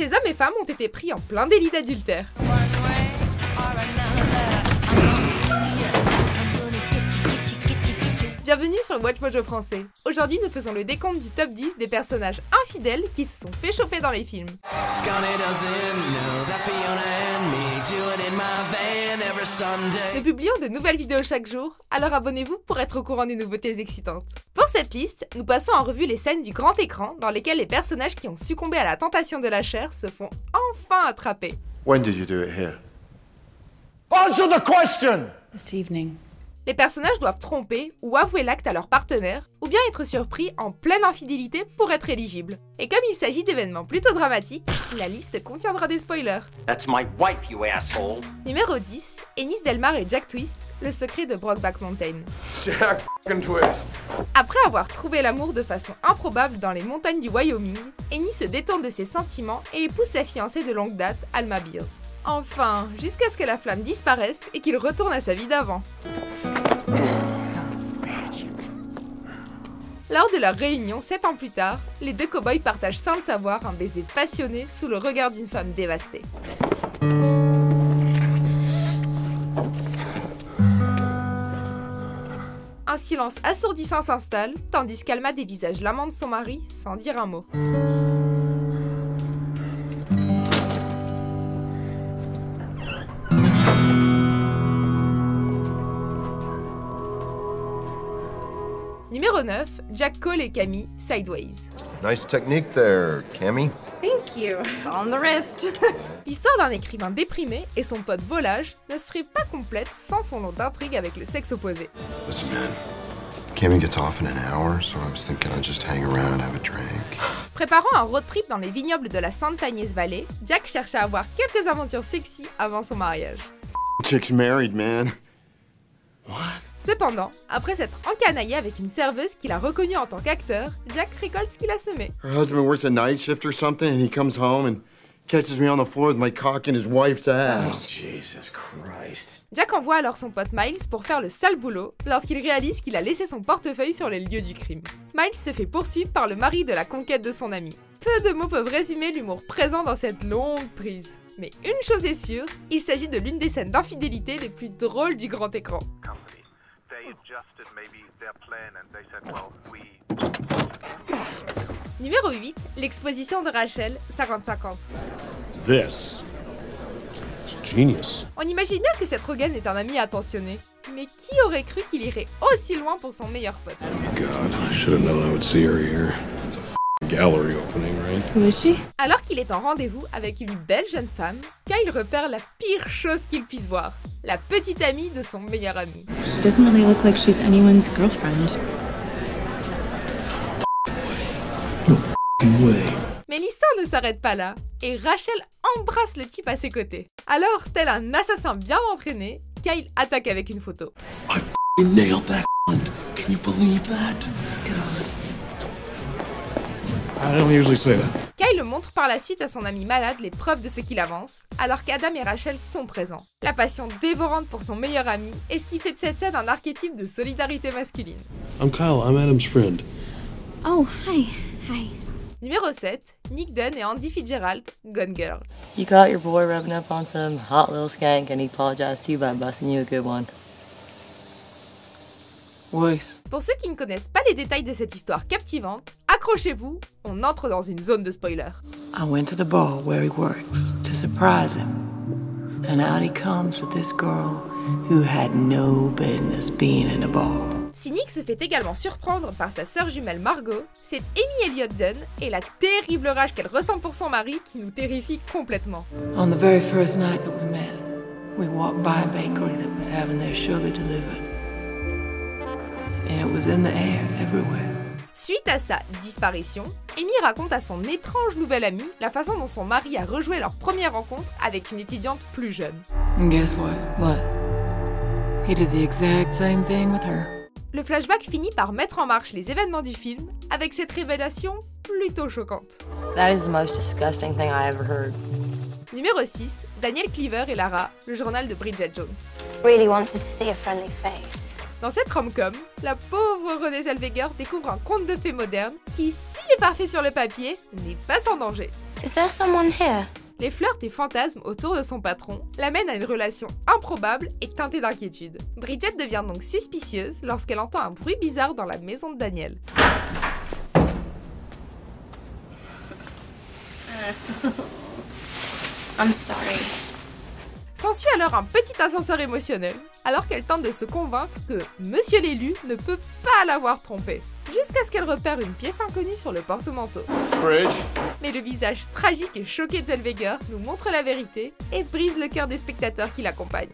Ces hommes et femmes ont été pris en plein délit d'adultère. Bienvenue sur Watch Mojo français. Aujourd'hui, nous faisons le décompte du top 10 des personnages infidèles qui se sont fait choper dans les films. Nous publions de nouvelles vidéos chaque jour, alors abonnez-vous pour être au courant des nouveautés excitantes. Pour cette liste, nous passons en revue les scènes du grand écran dans lesquelles les personnages qui ont succombé à la tentation de la chair se font enfin attraper. When did you do it here? Answer the question! This evening. Les personnages doivent tromper ou avouer l'acte à leur partenaire, ou bien être surpris en pleine infidélité pour être éligibles. Et comme il s'agit d'événements plutôt dramatiques, la liste contiendra des spoilers. That's my wife, you asshole. Numéro 10, Ennis Delmar et Jack Twist, le secret de Brokeback Mountain. Jack Twist. Après avoir trouvé l'amour de façon improbable dans les montagnes du Wyoming, Ennis se détourne de ses sentiments et épouse sa fiancée de longue date, Alma Beers. Enfin, jusqu'à ce que la flamme disparaisse et qu'il retourne à sa vie d'avant. Lors de leur réunion 7 ans plus tard, les deux cow-boys partagent sans le savoir un baiser passionné sous le regard d'une femme dévastée. Un silence assourdissant s'installe, tandis qu'Alma dévisage l'amant de son mari sans dire un mot. Numéro 9, Jack Cole et Cammy, Sideways. Nice technique there, Cammy. Thank you. On the wrist. L'histoire d'un écrivain déprimé et son pote volage ne serait pas complète sans son lot d'intrigue avec le sexe opposé. Listen, man. Cammy gets off in an hour, so I was thinking I'd just hang around, have a drink. Préparant un road trip dans les vignobles de la Santa Ynez Valley, Jack cherche à avoir quelques aventures sexy avant son mariage. Chick's married, man. Cependant, après s'être encanaillé avec une serveuse qu'il a reconnue en tant qu'acteur, Jack récolte ce qu'il a semé. Her husband works a night shift or something, and he comes home and catches me on the floor with my cock in his wife's ass. Jesus Christ. Jack envoie alors son pote Miles pour faire le sale boulot lorsqu'il réalise qu'il a laissé son portefeuille sur les lieux du crime. Miles se fait poursuivre par le mari de la conquête de son ami. Peu de mots peuvent résumer l'humour présent dans cette longue prise. Mais une chose est sûre, il s'agit de l'une des scènes d'infidélité les plus drôles du grand écran. Numéro 8, l'exposition de Rachel, 50-50. This is genius. On imagine bien que Seth Rogen est un ami attentionné. Mais qui aurait cru qu'il irait aussi loin pour son meilleur pote? God, I should have known I would see her here. It's a gallery opening, right? Who is she? Alors qu'il est en rendez-vous avec une belle jeune femme, Kyle repère la pire chose qu'il puisse voir, la petite amie de son meilleur ami. She doesn't really look like she's anyone's girlfriend. Mais l'histoire ne s'arrête pas là, et Rachel embrasse le type à ses côtés. Alors, tel un assassin bien entraîné, Kyle attaque avec une photo. I nailed that. Can you believe that? I don't usually say that. Kyle montre par la suite à son ami malade les preuves de ce qu'il avance, alors qu'Adam et Rachel sont présents. La passion dévorante pour son meilleur ami est ce qui fait de cette scène un archétype de solidarité masculine. I'm Kyle. I'm Adam's friend. Oh, hi. Hi. Numéro 7, Nick Dunn et Andy Fitzgerald, Gone Girl. You caught your boy rubbing up on some hot little skank and he apologized to you by busting you a good one. Voice. Pour ceux qui ne connaissent pas les détails de cette histoire captivante, accrochez-vous, on entre dans une zone de spoiler. I went to the bar where he works to surprise him. And out he comes with this girl who had no business being in a bar. Si Nick se fait également surprendre par sa sœur jumelle Margot, c'est Amy Elliott Dunn et la terrible rage qu'elle ressent pour son mari qui nous terrifie complètement. On the very first night that we met, we walked by a bakery that was having their sugar delivered. And it was in the air everywhere. Suite à sa disparition, Amy raconte à son étrange nouvel ami la façon dont son mari a rejoué leur première rencontre avec une étudiante plus jeune. And guess what? What? He did the exact same thing with her. Le flashback finit par mettre en marche les événements du film avec cette révélation plutôt choquante. That is the most disgusting thing I ever heard. Numéro 6, Daniel Cleaver et Lara, le journal de Bridget Jones. Really wanted to see a friendly face. Dans cette rom-com, la pauvre Renée Zellweger découvre un conte de fées moderne qui, s'il est parfait sur le papier, n'est pas sans danger. Is there someone here? Les flirts et fantasmes autour de son patron l'amènent à une relation improbable et teintée d'inquiétude. Bridget devient donc suspicieuse lorsqu'elle entend un bruit bizarre dans la maison de Daniel. I'm sorry. S'ensuit alors un petit ascenseur émotionnel, alors qu'elle tente de se convaincre que Monsieur l'élu ne peut pas l'avoir trompée, jusqu'à ce qu'elle repère une pièce inconnue sur le porte-manteau. Bridge. Mais le visage tragique et choqué de Zellweger nous montre la vérité et brise le cœur des spectateurs qui l'accompagnent.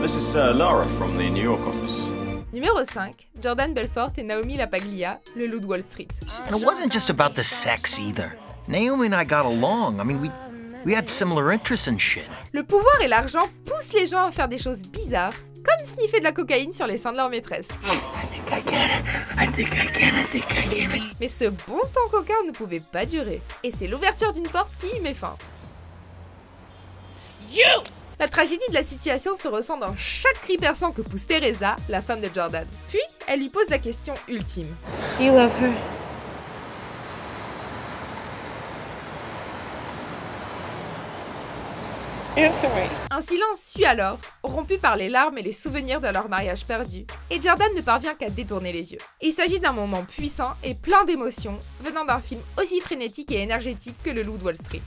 This is Lara from the New York office. Numéro 5, Jordan Belfort et Naomi Lapaglia, le loup de Wall Street. And it wasn't just about the sex either. Naomi and I got along. I mean, we had similar interests and shit. Le pouvoir et l'argent poussent les gens à faire des choses bizarres, comme sniffer de la cocaïne sur les seins de leur maîtresse. Mais ce bon temps coquin ne pouvait pas durer, et c'est l'ouverture d'une porte qui y met fin. La tragédie de la situation se ressent dans chaque cri perçant que pousse Teresa, la femme de Jordan. Puis, elle lui pose la question ultime. Do you love her? Answer me. Un silence suit alors, rompu par les larmes et les souvenirs de leur mariage perdu, et Jordan ne parvient qu'à détourner les yeux. Il s'agit d'un moment puissant et plein d'émotions, venant d'un film aussi frénétique et énergétique que Le Loup de Wall Street.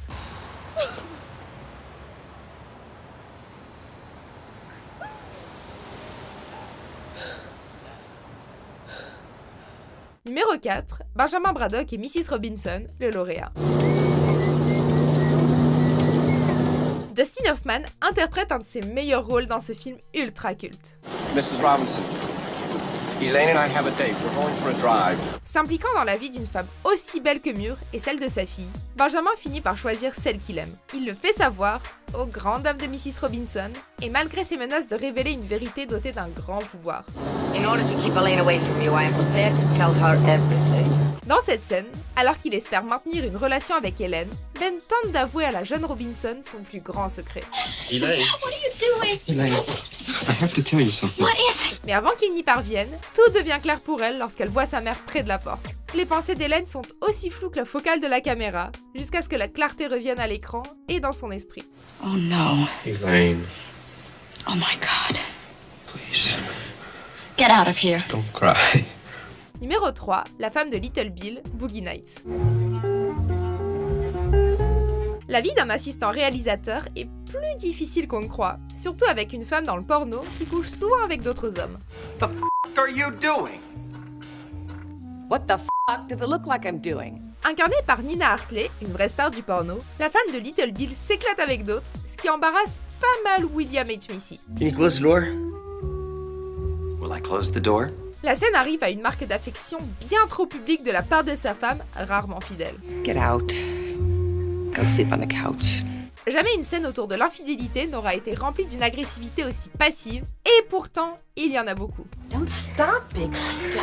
Numéro 4, Benjamin Braddock et Mrs. Robinson, le lauréat. Dustin Hoffman interprète un de ses meilleurs rôles dans ce film ultra culte. Mrs. Robinson, Elaine and I have a date. We're going for a drive. S'impliquant dans la vie d'une femme aussi belle que mûre et celle de sa fille, Benjamin finit par choisir celle qu'il aime. Il le fait savoir aux grandes dames de Mrs. Robinson, et malgré ses menaces de révéler une vérité dotée d'un grand pouvoir. In order to keep Elaine away from you, I am prepared to tell her everything. Dans cette scène, alors qu'il espère maintenir une relation avec Hélène, Ben tente d'avouer à la jeune Robinson son plus grand secret. Elaine. What are you doing? Elaine, I have to tell you something. What is it? Mais avant qu'il n'y parvienne, tout devient clair pour elle lorsqu'elle voit sa mère près de la porte. Les pensées d'Hélène sont aussi floues que la focale de la caméra, jusqu'à ce que la clarté revienne à l'écran et dans son esprit. Oh no. Elaine, Oh my god. please, Get out of here. don't cry. Numéro 3, la femme de Little Bill, Boogie Nights. La vie d'un assistant réalisateur est plus difficile qu'on ne croit, surtout avec une femme dans le porno qui couche souvent avec d'autres hommes. The f are you doing? What the fuck does it look like I'm doing? Incarnée par Nina Hartley, une vraie star du porno, la femme de Little Bill s'éclate avec d'autres, ce qui embarrasse pas mal William H. Macy. Can you close the door? Will I close the door? La scène arrive à une marque d'affection bien trop publique de la part de sa femme, rarement fidèle. Get out. Go sleep on the couch. Jamais une scène autour de l'infidélité n'aura été remplie d'une agressivité aussi passive, et pourtant, il y en a beaucoup. Don't stop, big stud.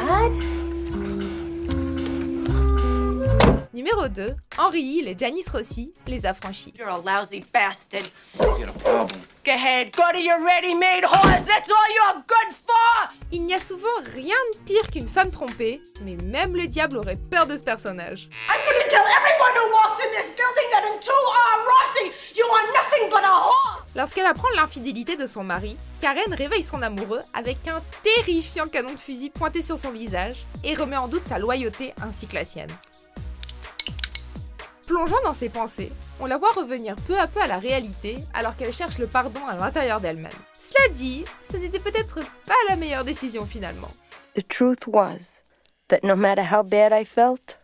Numéro 2, Henry Hill et Janice Rossi, Les Affranchis. You're a lousy bastard. You got a problem. Go ahead, go to your ready-made horse. That's all you're good for. Il n'y a souvent rien de pire qu'une femme trompée, mais même le diable aurait peur de ce personnage. I'm gonna tell everyone who walks in this building that in 2 Rossi, you are nothing but a horse. Lorsqu'elle apprend l'infidélité de son mari, Karen réveille son amoureux avec un terrifiant canon de fusil pointé sur son visage et remet en doute sa loyauté ainsi que la sienne. Plongeant dans ses pensées, on la voit revenir peu à peu à la réalité alors qu'elle cherche le pardon à l'intérieur d'elle-même. Cela dit, ce n'était peut-être pas la meilleure décision finalement. The truth was that no matter how bad I felt,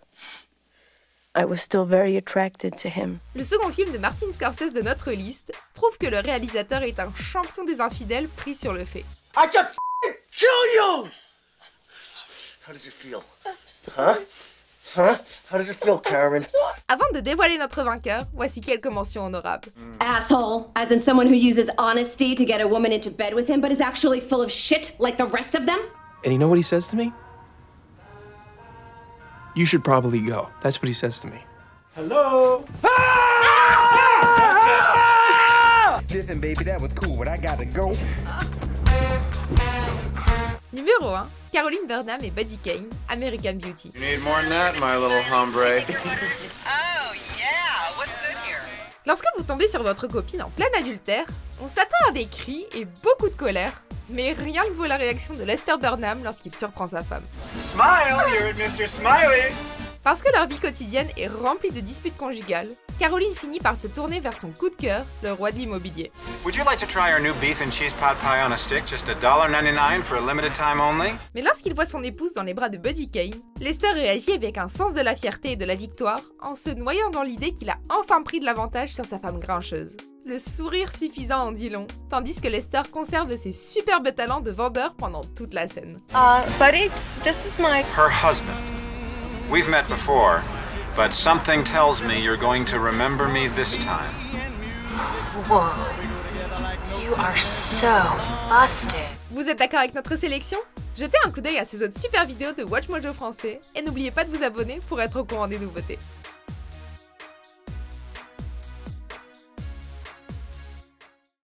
I was still very attracted to him. Le second film de Martin Scorsese de notre liste prouve que le réalisateur est un champion des infidèles pris sur le fait. I should f***ing kill you! How does it feel? Huh? Huh? How does it feel, Karen? Avant de dévoiler notre vainqueur, voici quelques mentions honorables. Asshole, as in someone who uses honesty to get a woman into bed with him, but is actually full of shit like the rest of them. And you know what he says to me? You should probably go. That's what he says to me. Hello? Listen, baby, that was cool, but I gotta go. Numéro 1. Caroline Burnham et Buddy Kane, American Beauty. You need more than that, my little hombre. Lorsque vous tombez sur votre copine en plein adultère, on s'attend à des cris et beaucoup de colère, mais rien ne vaut la réaction de Lester Burnham lorsqu'il surprend sa femme. Smile, you're at Mr. Smiley's. Parce que leur vie quotidienne est remplie de disputes conjugales, Caroline finit par se tourner vers son coup de cœur, le roi de l'immobilier. Would you like to try our new beef and cheese pot pie on a stick, just $1.99 for a limited time only? Mais lorsqu'il voit son épouse dans les bras de Buddy Kane, Lester réagit avec un sens de la fierté et de la victoire, en se noyant dans l'idée qu'il a enfin pris de l'avantage sur sa femme grincheuse. Le sourire suffisant en dit long, tandis que Lester conserve ses superbes talents de vendeur pendant toute la scène. Buddy, this is my... Her husband. We've met before, but something tells me you're going to remember me this time. Whoa. You are so busted. Vous êtes d'accord avec notre sélection? Jetez un coup d'œil à ces autres super vidéos de WatchMojo français et n'oubliez pas de vous abonner pour être au courant des nouveautés.